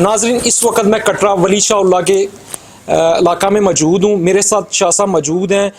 नाजरीन, इस वक्त मैं कटरा वली शाह के इलाका में मौजूद हूँ। मेरे साथ शाह साहब मौजूद हैं,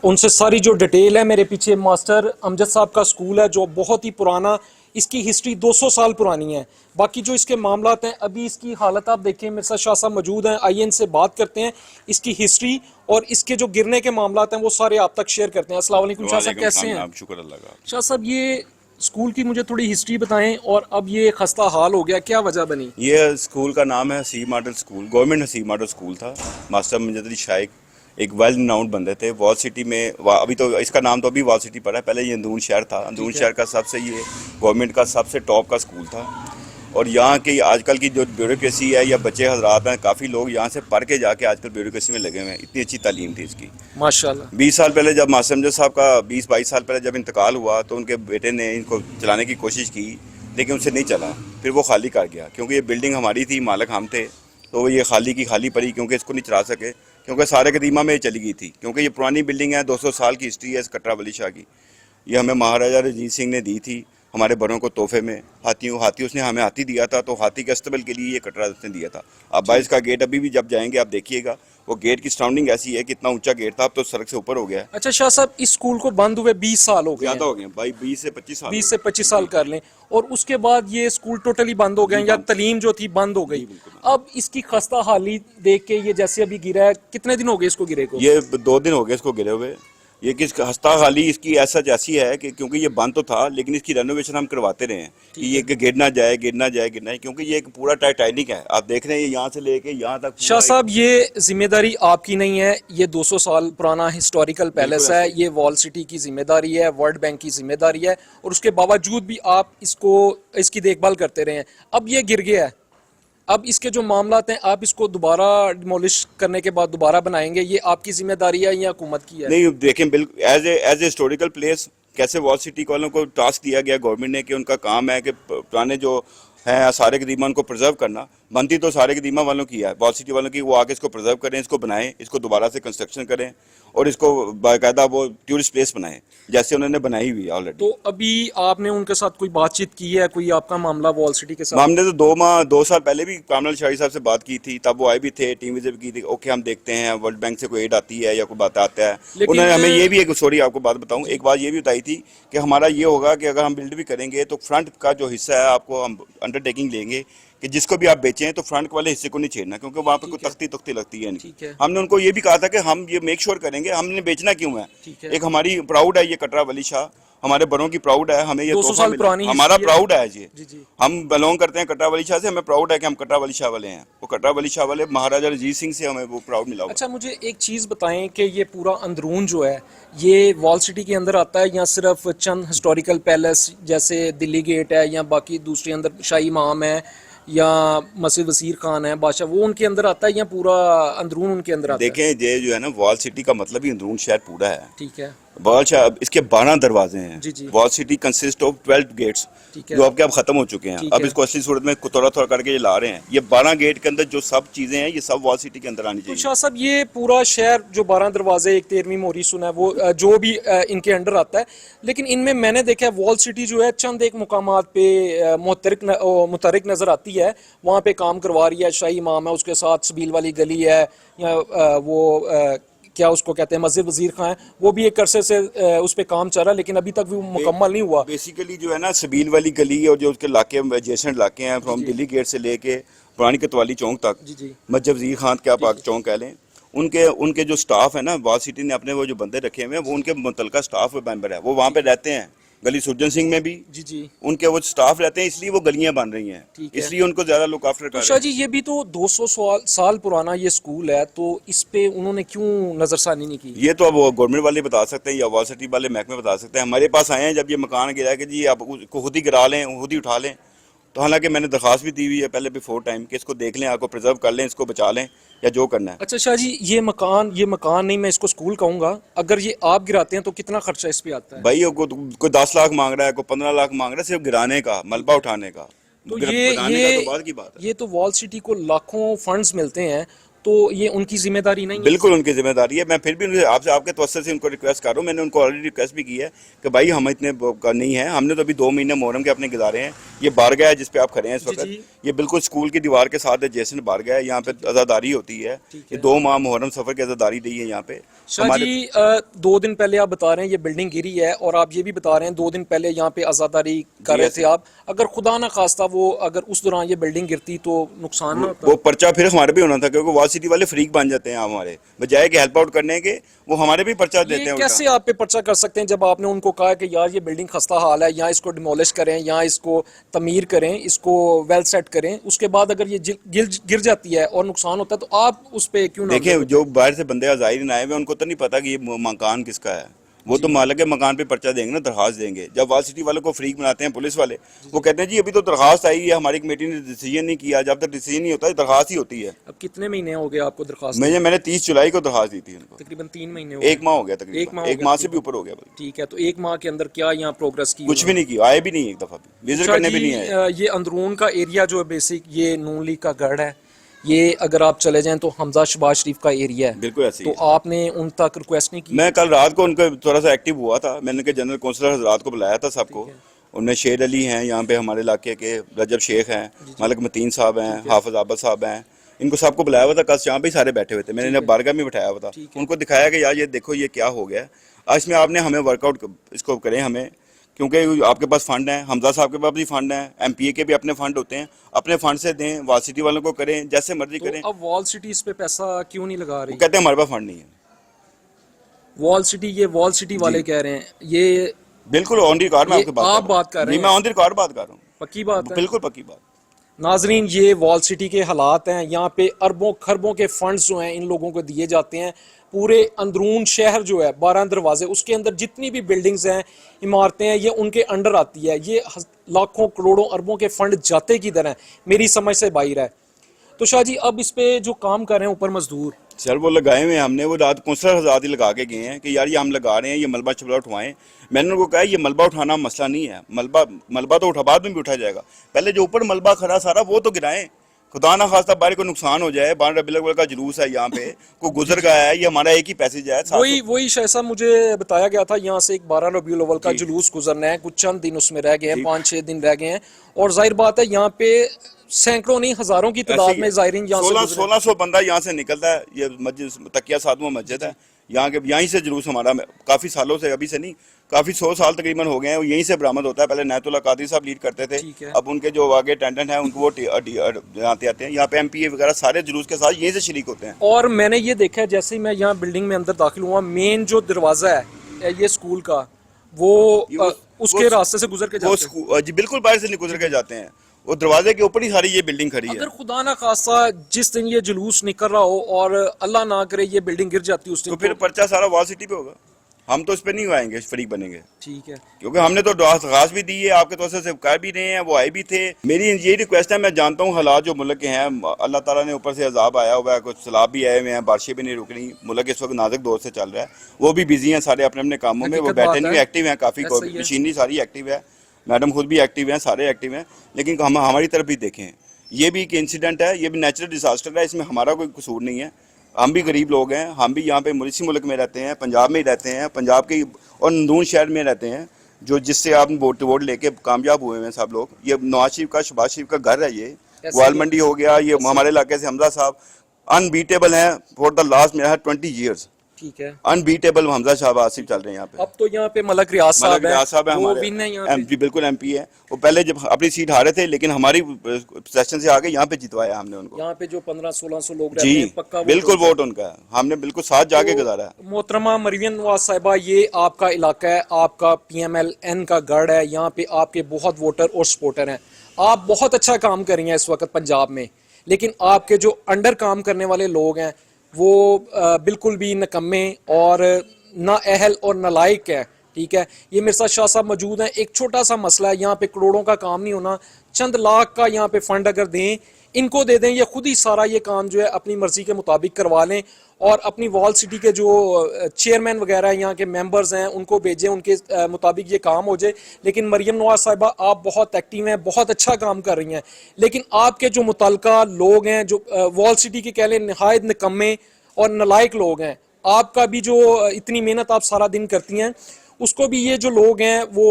उनसे सारी जो डिटेल है। मेरे पीछे मास्टर अमजद साहब का स्कूल है जो बहुत ही पुराना, इसकी हिस्ट्री 200 साल पुरानी है। बाकी जो इसके मामलात हैं, अभी इसकी हालत आप देखें। मेरे साथ शाह साहब मौजूद हैं, आइए इनसे बात करते हैं। इसकी हिस्ट्री और इसके जो गिरने के मामलात हैं वो सारे आप तक शेयर करते हैं। अस्सलाम वालेकुम शाह साहब, कैसे हैं? शुक्र अल्लाह का। शाह साहब, ये स्कूल की मुझे थोड़ी हिस्ट्री बताएं, और अब ये खस्ता हाल हो गया, क्या वजह बनी? ये स्कूल का नाम है Haseeb model school, government Haseeb model school था। मास्टर अमजद अली शाइक एक वेल नाउन बंदे थे वॉल सिटी में। अभी तो इसका नाम तो अभी वॉल सिटी पड़ा है, पहले ये अंदरून शहर था। अंदरून शहर का सबसे ये गवर्नमेंट का सबसे टॉप का स्कूल था। और यहाँ की आजकल की जो ब्यूरोक्रेसी है या बच्चे हजरात हैं, काफ़ी लोग यहाँ से पढ़ के जाके आजकल ब्यूरोक्रेसी में लगे हुए हैं। इतनी अच्छी तालीम थी इसकी माशाल्लाह। 20 साल पहले जब मास्टर अमजद साहब का 20-22 साल पहले जब इंतकाल हुआ तो उनके बेटे ने इनको चलाने की कोशिश की, लेकिन उनसे नहीं चला। फिर वो खाली कर गया, क्योंकि ये बिल्डिंग हमारी थी, मालिक हम थे, तो ये खाली की खाली पड़ी, क्योंकि इसको नहीं चला सके, क्योंकि सारे कदीमा में चली गई थी। क्योंकि ये पुरानी बिल्डिंग है, 200 साल की हिस्ट्री है इस कटरा वली शाह की। ये हमें महाराजा रंजीत सिंह ने दी थी हमारे बड़ों को तोहफे में। हाथी उसने हमें हाथी दिया था, तो हाथी के अस्तबल के लिए ये कटरा उसने दिया था। अब भाई इसका गेट अभी भी जब जाएंगे आप देखिएगा, वो गेट की सराउंडिंग ऐसी है कि इतना ऊंचा गेट था, अब तो सड़क से ऊपर हो गया है। अच्छा शाह साहब, इस स्कूल को बंद हुए 20 साल हो गए? ज़्यादा हो गए भाई, 20 से 25 साल। 20 से 25 साल कर लें, और उसके बाद ये स्कूल टोटली बंद हो गए या तालीम जो थी बंद हो गई। अब इसकी खस्ता हाली देख के ये जैसे अभी गिरा है, कितने दिन हो गए इसको गिरे को? ये 2 दिन हो गए इसको गिरे हुए। ये किस हस्ता हाली इसकी ऐसा जैसी है कि क्योंकि ये बंद तो था, लेकिन इसकी रेनोवेशन हम करवाते रहे हैं कि ये गिर ना जाए, क्योंकि ये एक पूरा टाइटैनिक है। आप देख रहे हैं यहाँ से लेके यहाँ तक। शाह साहब, ये जिम्मेदारी आपकी नहीं है, ये 200 साल पुराना हिस्टोरिकल पैलेस है, ये वॉल सिटी की जिम्मेदारी है, वर्ल्ड बैंक की जिम्मेदारी है, और उसके बावजूद भी आप इसकी देखभाल करते रहे हैं। अब ये गिर गया है, अब इसके जो मामलात हैं, आप इसको दोबारा डिमोलिश करने के बाद दोबारा बनाएंगे, ये आपकी जिम्मेदारी है या हुकूमत की है? नहीं, देखें, बिल्कुल एज ए हिस्टोरिकल प्लेस कैसे वॉल सिटी वालों को टास्क दिया गया गवर्नमेंट ने कि उनका काम है कि पुराने जो हैं सारे कदीमा उनको प्रिजर्व करना। बनती तो सारे कदीमा वालों की है, वॉल सिटी वालों की। वो आगे इसको प्रिजर्व करें, इसको बनाएं, इसको दोबारा से कंस्ट्रक्शन करें और इसको बाकायदा वो टूरिस्ट प्लेस बनाएं जैसे उन्होंने बनाई हुई है ऑलरेडी। तो अभी आपने उनके साथ कोई बातचीत की है, कोई आपका मामला वॉल सिटी के साथ? हमने तो 2 साल पहले भी कामरान शाही साहब से बात की थी, तब वो आए भी थे, टीम विजिट की थी। ओके, हम देखते हैं वर्ल्ड बैंक से कोई एड आती है या कोई बात आता है। उन्होंने हमें ये भी आपको बात बताऊं, एक बात ये भी बताई थी कि हमारा ये होगा कि अगर हम बिल्ड भी करेंगे तो फ्रंट का जो हिस्सा है आपको हम अंडरटेकिंग लेंगे कि जिसको भी आप बेचें तो फ्रंट वाले हिस्से को नहीं छेड़ना, क्योंकि वहाँ पे कोई तख्ती लगती है नहीं। हमने उनको ये भी कहा था कि हम ये मेक श्योर करेंगे, हमने बेचना क्यों है। एक हमारी प्राउड है ये कटरा वली शाह, हमारे बड़ों की प्राउड है, हमें ये 200 साल पुरानी हमारा प्राउड है जी। जी। हम बिलोंग करते हैं कटरा वली शाह से, हमें प्राउड है कि हम कटरा वली शाह वाले हैं। वो कटरा वली शाह वाले महाराजा रंजीत सिंह से हमें वो प्राउड मिला। अच्छा, मुझे एक चीज़ बताएं कि ये पूरा अंदरून जो है ये वॉल सिटी के अंदर आता है या सिर्फ चंद हिस्टोरिकल पैलेस जैसे दिल्ली गेट है या बाकी दूसरे अंदर शाही इमाम है या मस्जिद वसीर खान है बादशाह, वो उनके अंदर आता है या पूरा अंदरून उनके अंदर आता है? देखें, ये जो है ना वॉल सिटी का मतलब ही अंदरून शहर पूरा है। ठीक है। वॉल शाह इसके 12 दरवाजे हैं। जी। Wall city consist of 12 gates, जो आपके अब खत्म हो चुके हैं। अब इसको असली सूरत में थोड़ा करके ये ला रहे हैं। ये 12 गेट के अंदर जो सब चीजें हैं ये सब वॉल सिटी के अंदर आनी चाहिए। शाह साहब, ये पूरा शहर जो 12 दरवाजे, एक 13वीं मोहरी सुना है, वो जो भी इनके अंडर आता है, लेकिन इनमें मैंने देखा है वॉल सिटी जो है चंद एक मुकामात पे मुतहरिक नजर आती है। वहाँ पे काम करवा रही है, शाही इमाम है, उसके साथ सबील वाली गली है, या क्या उसको कहते हैं मस्जिद वजीर खान है, वो भी एक अरसे से उस पर काम चल रहा है, लेकिन अभी तक भी मुकम्मल नहीं हुआ। बेसिकली जो है ना सबील वाली गली और जो उसके इलाके एडजेसेंट इलाके हैं, फ्रॉम दिल्ली गेट से लेके पुरानी कोतवाली चौक तक, मस्जिद वजीर खान के आप चौक कह लें, उनके जो स्टाफ है ना वॉल सिटी ने अपने वो जो बंदे रखे हुए हैं, वो उनके मुतलका स्टाफ मेंबर है, वो वहाँ पे रहते हैं। गली सुरजन सिंह में भी जी उनके वो स्टाफ रहते हैं, इसलिए वो गलियां बन रही हैं, इसलिए उनको ज्यादा लुक आफ्टर कर रहे हैं। शाह जी, ये भी तो 200 साल पुराना ये स्कूल है, तो इस पे उन्होंने क्यों नजरसानी नहीं की? ये तो अब गवर्नमेंट वाले बता सकते हैं या वॉल सिटी वाले महकमे बता सकते हैं। हमारे पास आए हैं जब ये मकान गिरा है कि जी आप उसको खुद ही गिरा लें, खुद ही उठा लें, तो हालांकि मैंने दरखास्त भी दी हुई है पहले बिफोर टाइम कि इसको देख लें, आपको प्रिजर्व कर लें, इसको बचा लें या जो करना है। अच्छा शाह जी, ये मकान नहीं, मैं इसको स्कूल कहूँगा, अगर ये आप गिराते हैं तो कितना खर्चा इस पे आता है? भाई कोई 10 लाख मांग रहा है, कोई 15 लाख मांग रहा है सिर्फ गिराने का, मलबा उठाने का। तो ये तो वॉल सिटी को लाखों फंड्स मिलते हैं, तो ये उनकी जिम्मेदारी नहीं है? बिल्कुल उनकी जिम्मेदारी है। मैं फिर भी आपसे आपके तवज्जो से उनको रिक्वेस्ट कर रहा हूँ। मैंने उनको ऑलरेडी रिक्वेस्ट भी की है कि भाई हम इतने नहीं है, हमने तो अभी 2 महीने मुहर्रम के अपने गुजारे हैं। ये बारगाह है जिस पे आप खड़े हैं इस वक्त, ये बिल्कुल स्कूल की दीवार के साथ एडजेसेंट बारगाह है। यहाँ पे अज़ादारी होती है, ये 2 माह मुहर्रम सफर की अज़ादारी दी है यहाँ पे। शाह जी 2 दिन पहले आप बता रहे हैं ये बिल्डिंग गिरी है, और आप ये भी बता रहे हैं 2 दिन पहले यहाँ पे आज़ादारी कर रहे थे आप। अगर खुदा ना खास्ता वो अगर उस दौरान ये बिल्डिंग गिरती तो नुकसान ना होता? वो पर्चा फिर हमारे भी होना था, क्योंकि वाल सिटी वाले फ्रीक बन जाते हैं हमारे बजाय कि हेल्प आउट करने के, वो हमारे भी पर्चा देते हैं। कैसे आप पे पर्चा कर सकते हैं जब आपने उनको कहा कि यार ये बिल्डिंग खस्ता हाल है, या इसको डिमोलिश करें, या इसको तमीर करें, इसको वेल सेट करें, उसके बाद अगर ये गिर जाती है और नुकसान होता है तो आप उस पे क्यों ना? देखिए, जो बाहर से बंदे ज़ाहिरीन आए हुए उनको तो नहीं पता कि ये मकान किसका है। वो तो मालिक के मकान पे पर्चा देंगे ना, दरखास्त देंगे। जब वाल सिटी वालों को फ्रीक बनाते हैं पुलिस वाले, वो कहते हैं जी अभी तो दरखास्त आई है, हमारी कमेटी ने डिसीजन नहीं किया। जब तक डिसीजन नहीं होता दरखास्त ही होती है। अब कितने महीने हो गए आपको दरखास्त? मैंने 30 जुलाई को दरखास्त दी थी उनको। तकरीबन 3 महीने हो 1 माह हो गया तकरीबन, 1 माह से भी ऊपर हो गया। ठीक है, तो 1 माह के अंदर क्या यहाँ प्रोग्रेस की? कुछ भी नहीं किया, आए भी नहीं, एक दफा भी विजिट करने भी नहीं आए। ये अंदरून का एरिया जो है बेसिक, ये नून लीग का गढ़ है। ये अगर आप चले जाएं तो हमजा शहबाज शरीफ का एरिया है। बिल्कुल ऐसे ही तो आपने उन तक रिक्वेस्ट नहीं की? मैं कल रात को उनका थोड़ा सा एक्टिव हुआ था। मैंने के जनरल काउंसलर हजरात को बुलाया था सबको। उनमें शेर अली हैं यहाँ पे हमारे इलाके के, रजब शेख हैं, मलिक मतीन साहब हैं, हाफिज आबद साहब हैं, इनको सबको बुलाया हुआ था। कल शाम पे सारे बैठे हुए थे। मैंने इन्हें बारगाह में बिठाया हुआ था, उनको दिखाया कि यार ये देखो ये क्या हो गया। आज में आपने हमें वर्कआउट इसको करें हमें, क्योंकि आपके पास फंड है, हमजा साहब के पास भी फंड है, एमपीए के भी अपने फंड होते हैं, अपने फंड से दें, वाल सिटी वालों को करें, जैसे मर्जी करें। अब वाल सिटी इस पे पैसा क्यों नहीं लगा रही? कहते हैं हमारे पास फंड नहीं है। वाल सिटी, ये वाल सिटी वाले कह रहे हैं, ये बिल्कुल ऑन रिकॉर्ड में आपकी बात कर रहे हैं? मैं ऑन रिकॉर्ड बात कर रहा हूँ, पक्की बात है? बिल्कुल पक्की बात। नाजरीन, ये वॉल सिटी के हालात हैं। यहाँ पे अरबों खरबों के फंड्स जो हैं इन लोगों को दिए जाते हैं। पूरे अंदरून शहर जो है 12 दरवाजे, उसके अंदर जितनी भी बिल्डिंग्स हैं, इमारतें हैं, ये उनके अंडर आती है। ये लाखों करोड़ों अरबों के फंड जाते किधर हैं, मेरी समझ से बाहर है। तो शाह जी अब इस पे जो काम कर रहे हैं ऊपर मजदूर सर, वो लगाए हुए हैं। हमने वो रात काउंसलर हज़रात ही लगा के गए हैं कि यार ये हम लगा रहे हैं, ये मलबा शलबा उठवाएं। मैंने उनको कहा ये मलबा उठाना मसला नहीं है, मलबा तो बाद में भी उठा जाएगा, पहले जो ऊपर मलबा खड़ा सारा वो तो गिराएं। खुदा ना खास्ता बाहर को नुकसान हो जाए, 12 रबीउल अव्वल का जुलूस है यहाँ पे, कोई गुजर गया है, ये हमारा एक ही पैसेज है। वही ऐसा मुझे बताया गया था, यहाँ से एक 12 रबीउल अव्वल का जुलूस गुजरना है, कुछ चंद दिन उसमें रह गए हैं, 5-6 दिन रह गए हैं। और जाहिर बात है यहाँ पे सैकड़ों नहीं हजारों की तादाद में ज़ायरीन यहाँ से 1600 बंदा यहाँ से निकलता है। ये मस्जिद तकिया साधुआ मस्जिद है, यहाँ के यहीं से जुलूस हमारा काफ़ी सालों से, अभी से नहीं, काफ़ी 100 साल तकरीबन हो गए हैं, यहीं से बरामद होता है। पहले नैतुल्लाह कादरी साहब लीड करते थे, अब उनके जो आगे अटेंडेंट हैं उनको वो आते हैं। यहाँ पे एमपीए वगैरह सारे जुलूस के साथ यहीं से शरीक होते हैं। और मैंने ये देखा है, जैसे ही मैं यहाँ बिल्डिंग में अंदर दाखिल हुआ, मेन जो दरवाज़ा है ये स्कूल का, वो उसके रास्ते से गुजर के जाते हैं। जी बिल्कुल, बाहर से नहीं गुजर के जाते हैं, वो दरवाजे के ऊपर ही सारी ये बिल्डिंग खड़ी है। अगर खुदा ना खासा जिस दिन ये जुलूस निकल रहा हो और अल्लाह ना करे ये बिल्डिंग गिर जाती है उस दिन, तो फिर पर्चा सारा वाल सिटी पे होगा। हम तो इस पे नहीं आएंगे, फ्रीक बनेंगे। ठीक है, क्योंकि हमने तो दरखास्त भी दी है, आपके तरफ से कर भी रहे हैं, वो आए भी थे। मेरी यही रिक्वेस्ट है, मैं जानता हूँ हालात जो मुल्क के हैं, अल्लाह ताला ने ऊपर से अजाब आया हुआ है, कुछ सैलाब भी आए हुए हैं, बारिशें भी नहीं रुक रही, मुल्क इस वक्त नाजुक दौर से चल रहा है। वो भी बिजी हैं सारे अपने अपने कामों में, वो बैठे नहीं, एक्टिव हैं, काफ़ी मशीनरी सारी एक्टिव है, मैडम खुद भी एक्टिव हैं, सारे एक्टिव हैं। लेकिन हम हमारी तरफ भी देखें, ये भी एक इंसिडेंट है, ये भी नेचुरल डिजास्टर है, इसमें हमारा कोई कसूर नहीं है। हम भी गरीब लोग हैं, हम भी यहाँ पे इसी मुल्क में रहते हैं, पंजाब में ही रहते हैं, पंजाब के और नून शहर में रहते हैं, जो जिससे आप वोट लेके कामयाब हुए हैं सब लोग। ये नवाज शरीफ का, शहबाज शरीफ का घर है, ये ग्वाल मंडी हो गया, ये हमारे इलाके से हमजा साहब अनबीटेबल हैं फॉर द लास्ट मेरा 20 ईयर्स। ठीक है, अनबीटेबल हमजा शाह आसिफ चल रहे हैं यहाँ पे। अब तो यहाँ पे मलक रियाज साहब है हमारे, जी बिल्कुल एमपी है। वो पहले जब अपनी सीट हारे थे, लेकिन हमारी सेशन से आगे यहाँ पे जितवाया हमने उनको। यहाँ पे जो 1500-1600 लोग रहते जी हैं, पक्का बिल्कुल वोट उनका है, हमने बिल्कुल साथ जाके गुजारा है। मोहतरमा मरियम नवाज साहिबा, ये आपका इलाका है, आपका PMLN का गढ़ है, यहाँ पे आपके बहुत वोटर और सपोर्टर हैं। आप बहुत अच्छा काम कर रही हैं इस वक्त पंजाब में, लेकिन आपके जो अंडर काम करने वाले लोग हैं वो बिल्कुल भी निकम्मे और ना अहल और नालायक है। ठीक है, ये मेरे साथ शाह साहब मौजूद हैं। एक छोटा सा मसला है, यहाँ पे करोड़ों का काम नहीं होना, चंद लाख का यहाँ पे फंड अगर दें, इनको दे दें, ये खुद ही सारा ये काम जो है अपनी मर्जी के मुताबिक करवा लें और अपनी वॉल सिटी के जो चेयरमैन वगैरह यहाँ के मेंबर्स हैं उनको भेजें, उनके मुताबिक ये काम हो जाए। लेकिन मरियम नवाज साहिबा आप बहुत एक्टिव हैं, बहुत अच्छा काम कर रही हैं, लेकिन आपके जो मुतलका लोग हैं जो वॉल सिटी के कह लें नहायत निकम्मे और नलायक लोग हैं, आपका भी जो इतनी मेहनत आप सारा दिन करती हैं उसको भी ये जो लोग हैं वो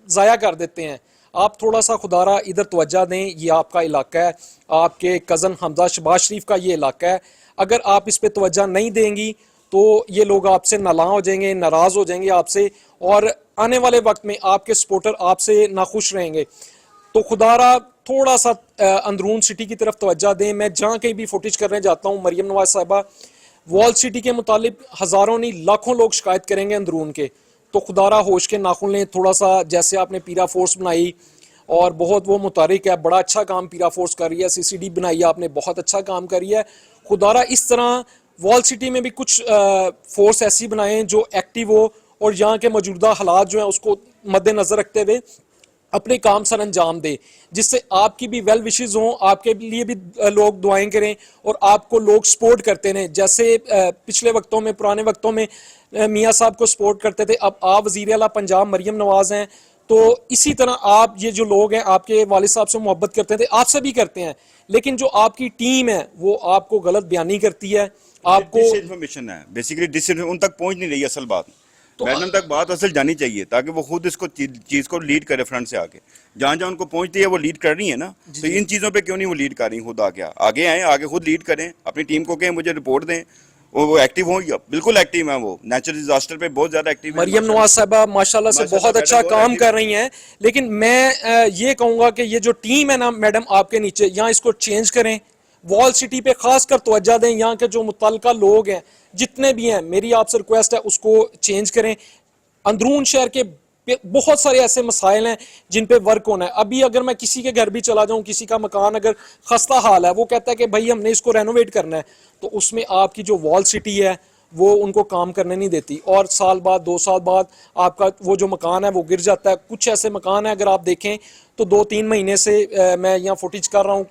ज़ाया कर देते हैं। आप थोड़ा सा खुदारा इधर तवज्जो दें, ये आपका इलाका है, आपके कज़न हमजा शहबाज शरीफ का ये इलाका है। अगर आप इस पे तवज्जो नहीं देंगी तो ये लोग आपसे नालां हो जाएंगे, नाराज़ हो जाएंगे आपसे, और आने वाले वक्त में आपके सपोर्टर आपसे नाखुश रहेंगे। तो खुदारा थोड़ा सा अंदरून सिटी की तरफ तवज्जो दें। मैं जहाँ कहीं भी फुटेज करने जाता हूँ मरियम नवाज साहिबा वॉल सिटी के मुतालिब हज़ारों नहीं लाखों लोग शिकायत करेंगे अंदरून के, तो खुदारा होश के नाखुन लें थोड़ा सा। जैसे आपने पीरा फोर्स बनाई और बहुत वो मुतारिक है, बड़ा अच्छा काम पीरा फोर्स कर रही है, CCD बनाई है आपने, बहुत अच्छा काम करी है। खुदारा इस तरह वॉल सिटी में भी कुछ फोर्स ऐसी बनाएं जो एक्टिव हो और यहाँ के मौजूदा हालात जो हैं उसको मद्देनज़र रखते हुए अपने काम सर अंजाम दे, जिससे आपकी भी वेल विशेस हों, आपके लिए भी लोग दुआएं करें और आपको लोग सपोर्ट करते रहें। जैसे पिछले वक्तों में, पुराने वक्तों में मियाँ साहब को सपोर्ट करते थे, अब आप वज़ीर आला पंजाब मरियम नवाज़ हैं, तो इसी तरह आप ये जो लोग हैं आपके वालिद साहब से मोहब्बत करते थे, आपसे भी करते हैं, लेकिन जो आपकी टीम है वो आपको गलत बयानी करती है, आपको डिसइंफॉर्मेशन है, बेसिकली डिसइंफॉर्मेशन उन तक पहुंच नहीं रही असल बात। तो मैडम तक बात असल जानी चाहिए ताकि वो खुद इसको चीज को लीड करे फ्रंट से आके, जहाँ जहाँ उनको पहुंचती है वो लीड कर रही है ना, तो इन चीजों पे क्यों नहीं वो लीड कर रही, खुद आगे आए, आगे खुद लीड करें, अपनी टीम को कहें मुझे रिपोर्ट दें, वो एक्टिव हो, बिल्कुल एक्टिव है, वो नेचुरल डिजास्टर पे बहुत ज्यादा एक्टिव है। मरियम नवाज साहिबा माशाल्लाह से बहुत अच्छा काम कर रही हैं, लेकिन मैं ये कहूँगा कि ये जो टीम है ना मैडम आपके नीचे, यहाँ इसको चेंज करें, वॉल सिटी पे खासकर तवज्जो दें, यहाँ के जो मुतल्लिका लोग हैं जितने भी हैं, मेरी आपसे रिक्वेस्ट है उसको चेंज करें। अंदरून शहर के बहुत सारे ऐसे मसाइल हैं जिन पे वर्क होना है। अभी अगर मैं किसी के घर भी चला जाऊं, किसी का मकान अगर खस्ता हाल है, वो कहता है कि भाई हमने इसको रेनोवेट करना है, तो उसमें आपकी जो वॉल सिटी है वो उनको काम करने नहीं देती, और साल बाद 2 साल बाद आपका वो जो मकान है वो गिर जाता है। कुछ ऐसे मकान है अगर आप देखें तो 2-3 महीने से मैं यहाँ फुटेज कर रहा हूँ,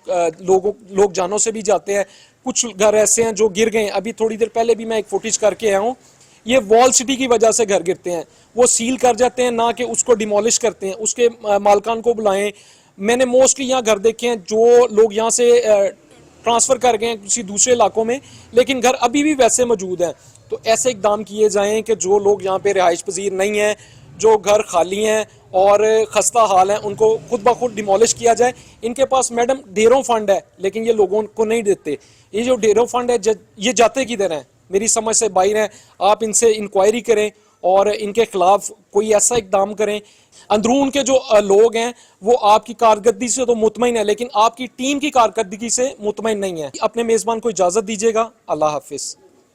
लोग जानों से भी जाते हैं। कुछ घर ऐसे हैं जो गिर गए, अभी थोड़ी देर पहले भी मैं एक फुटेज करके आया हूँ। ये वॉल सिटी की वजह से घर गिरते हैं, वो सील कर जाते हैं, ना कि उसको डिमोलिश करते हैं, उसके मालकान को बुलाएं। मैंने मोस्टली यहाँ घर देखे हैं जो लोग यहाँ से ट्रांसफ़र कर गए हैं किसी दूसरे इलाकों में, लेकिन घर अभी भी वैसे मौजूद हैं। तो ऐसे इकदाम किए जाएं कि जो लोग यहाँ पे रिहाइश पजीर नहीं हैं, जो घर खाली हैं और खस्ता हाल हैं, उनको खुद ब खुद डिमोलिश किया जाए। इनके पास मैडम ढेरों फंड है, लेकिन ये लोगों को नहीं देते। ये जो ढेरों फंड है ये जाते किधर हैं, मेरी समझ से बाहर हैं। आप इनसे इंक्वायरी करें और इनके खिलाफ कोई ऐसा इकदाम करें। अंदरून के जो लोग हैं वो आपकी कारकर्दगी से तो मुतमईन है, लेकिन आपकी टीम की कारकर्दगी से मुतमईन नहीं है। अपने मेज़बान को इजाज़त दीजिएगा। अल्लाह हाफिज़।